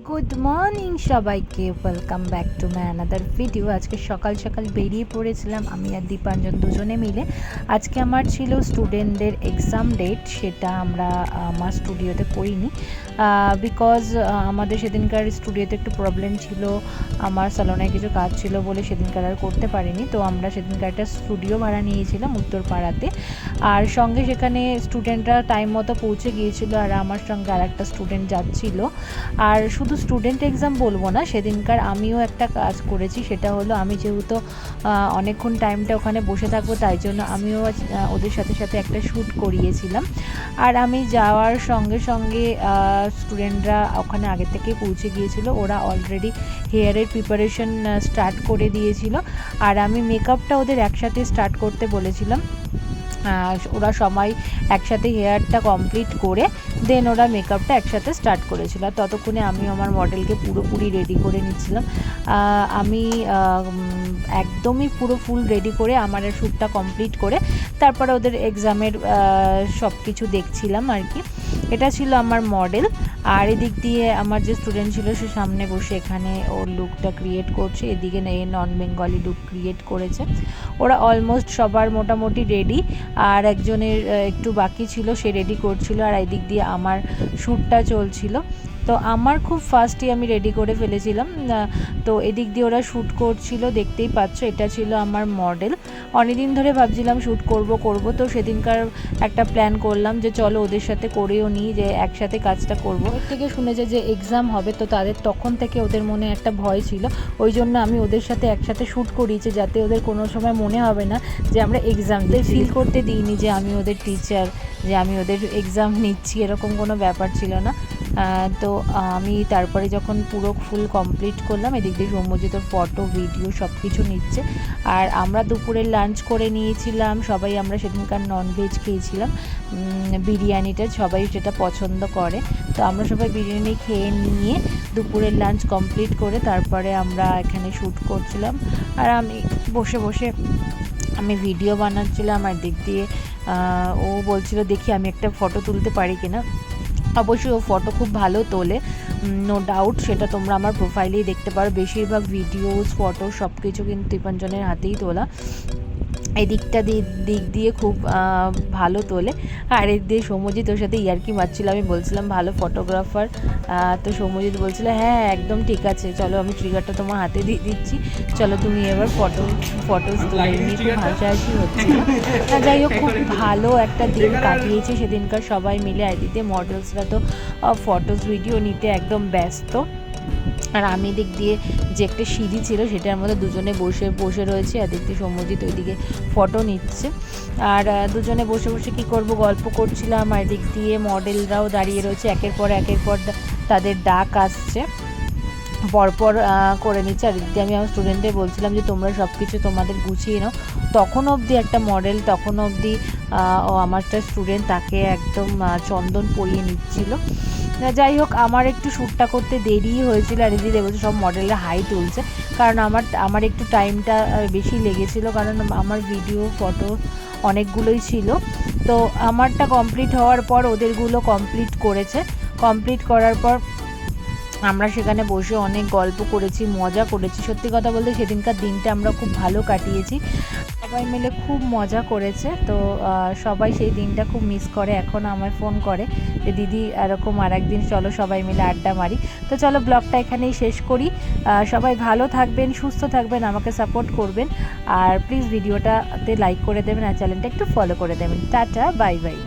Good morning সবাইকে, welcome back to my another video. আজকে সকাল সকাল বেরিয়ে পড়েছিলাম আমি আর দীপাঞ্জন দুজনে মিলে। আজকে আমার ছিল স্টুডেন্টদের এক্সাম ডেট, সেটা আমরা আমার স্টুডিওতে করিনি বিকজ আমাদের সেদিনকার স্টুডিওতে একটু প্রবলেম ছিল, আমার স্যালনে কিছু কাজ ছিল বলে সেদিনকার আর করতে পারিনি। তো আমরা সেদিনকার একটা স্টুডিও ভাড়া নিয়েছিলাম উত্তরপাড়াতে, আর সঙ্গে সেখানে স্টুডেন্টরা টাইম মতো পৌঁছে গিয়েছিল, আর আমার সঙ্গে আর একটা স্টুডেন্ট যাচ্ছিল। আর শুধু স্টুডেন্ট এক্সাম বলবো না, সেদিনকার আমিও একটা কাজ করেছি, সেটা হলো আমি যেহেতু অনেকক্ষণ টাইমটা ওখানে বসে থাকবো, তাই জন্য আমিও ওদের সাথে সাথে একটা শ্যুট করিয়েছিলাম। আর আমি যাওয়ার সঙ্গে সঙ্গে স্টুডেন্টরা ওখানে আগে থেকে পৌঁছে গিয়েছিল, ওরা অলরেডি হেয়ারের প্রিপারেশন স্টার্ট করে দিয়েছিল, আর আমি মেকআপটা ওদের একসাথে স্টার্ট করতে বলেছিলাম। ওরা সবাই একসাথে হেয়ারটা কমপ্লিট করে দেন ওরা মেকআপটা একসাথে স্টার্ট করেছিল। আর ততক্ষণে আমি আমার মডেলকে পুরোপুরি রেডি করে নিচ্ছিলাম। আমি একদমই পুরো ফুল রেডি করে আমার শ্যুটটা কমপ্লিট করে তারপরে ওদের এক্সামের সব কিছু দেখছিলাম আর কি। এটা ছিল আমার মডেল, আর এদিক দিয়ে আমার যে স্টুডেন্ট ছিল সে সামনে বসে এখানে ওর লুকটা ক্রিয়েট করছে, এদিকে নন বেঙ্গলি লুক ক্রিয়েট করেছে। ওরা অলমোস্ট সবার মোটামুটি রেডি, আর একজনের একটু বাকি ছিল, সে রেডি করছিল, আর এদিক দিয়ে আমার শ্যুটটা চলছিল। তো আমার খুব ফাস্টই আমি রেডি করে ফেলেছিলাম। তো এদিক দিয়ে ওরা শ্যুট করছিল, দেখতেই পাচ্ছ এটা ছিল আমার মডেল। অনেকদিন ধরে ভাবছিলাম শ্যুট করব, তো সেদিনকার একটা প্ল্যান করলাম যে চলো ওদের সাথে করেও নিই, যে একসাথে কাজটা করব। ওর থেকে শুনেছে যে এক্সাম হবে, তো তাদের তখন থেকে ওদের মনে একটা ভয় ছিল, ওই জন্য আমি ওদের সাথে একসাথে শ্যুট করিয়েছি, যাতে ওদের কোনো সময় মনে হবে না যে আমরা এক্সাম দিয়ে ফিল করতে দিইনি যে আমি ওদের টিচার, যে আমি ওদের এক্সাম নিচ্ছি, এরকম কোনো ব্যাপার ছিল না। তো আমি তারপরে যখন পুরো ফুল কমপ্লিট করলাম, এদিক দিয়ে সৌম্যজিৎ ফটো ভিডিও সব কিছু নিচ্ছে। আর আমরা দুপুরের লাঞ্চ করে নিয়েছিলাম, সবাই আমরা সেদিনকার ননভেজ খেয়েছিলাম, বিরিয়ানিটা সবাই সেটা পছন্দ করে। তো আমরা সবাই বিরিয়ানি খেয়ে নিয়ে দুপুরের লাঞ্চ কমপ্লিট করে তারপরে আমরা এখানে শ্যুট করছিলাম, আর আমি বসে বসে আমি ভিডিও বানাচ্ছিলাম। আর দিক দিয়ে ও বলছিল দেখি আমি একটা ফটো তুলতে পারি কিনা। অবশ্যই ও ফটো খুব ভালো তোলে, নো ডাউট, সেটা তোমরা আমার প্রোফাইলেই দেখতে পারো। বেশিরভাগ ভিডিওস ফটো সব কিছু কিন্তু দীপাঞ্জনের হাতেই তোলা। এই দিক দিয়ে খুব ভালো তোলে। আর এর দিয়ে সৌম্যজিৎ ওর সাথে ইয়ার্কি মারছিল, আমি বলছিলাম ভালো ফটোগ্রাফার। তো সৌম্যজিৎ বলছিল হ্যাঁ একদম ঠিক আছে, চলো আমি ট্রিগারটা তোমার হাতে দিয়ে দিচ্ছি, চলো তুমি এবার ফটোস তুলে নিয়ে। খুব হাসাহাসি হচ্ছিল। যাই হোক, খুব ভালো একটা দিন কাটিয়েছি সেদিনকার সবাই মিলে। আর এদিকে মডেলসরা তো ফটোস ভিডিও নিতে একদম ব্যস্ত, আর আমি দিক দিয়ে যে একটা সিঁড়ি ছিল সেটার মধ্যে দুজনে বসে রয়েছে, আর দিক দিয়ে সৌম্যজিৎ ওইদিকে ফটো নিচ্ছে। আর দুজনে বসে বসে কী করব, গল্প করছিলাম। আর দিক দিয়ে মডেলরাও দাঁড়িয়ে রয়েছে, একের পর তাদের ডাক আসছে, পরপর করে নিচ্ছে। আর দিক দিয়ে আমি আমার স্টুডেন্টদের বলছিলাম যে তোমরা সব কিছু তোমাদের গুছিয়ে নাও। তখন অবধি একটা মডেল, তখন অবধি ও আমার একটা স্টুডেন্ট, তাকে একদম চন্দন পরিয়ে নিচ্ছিল। যাই হোক, আমার একটু শ্যুটটা করতে দেরিই হয়েছিল, আর এদিকে বলছে সব মডেলরা হাই তুলছে, কারণ আমার একটু টাইমটা বেশি লেগেছিলো, কারণ আমার ভিডিও ফটো অনেকগুলোই ছিল। তো আমারটা কমপ্লিট হওয়ার পর ওদেরগুলো কমপ্লিট করার পর আমরা সেখানে বসে অনেক গল্প করেছি, মজা করেছি। সত্যি কথা বলতে সেদিনকার দিনটা আমরা খুব ভালো কাটিয়েছি, সবাই মিলে খুব মজা করেছে। তো সবাই সেই দিনটা খুব মিস করে, এখন আমায় ফোন করে যে দিদি এরকম আর একদিন চলো সবাই মিলে আড্ডা মারি। তো চলো ব্লগটা এখানেই শেষ করি। সবাই ভালো থাকবেন, সুস্থ থাকবেন, আমাকে সাপোর্ট করবেন, আর প্লিজ ভিডিওটাতে লাইক করে দেবেন, আর চ্যানেলটা একটু ফলো করে দেবেন। Tata, bye bye.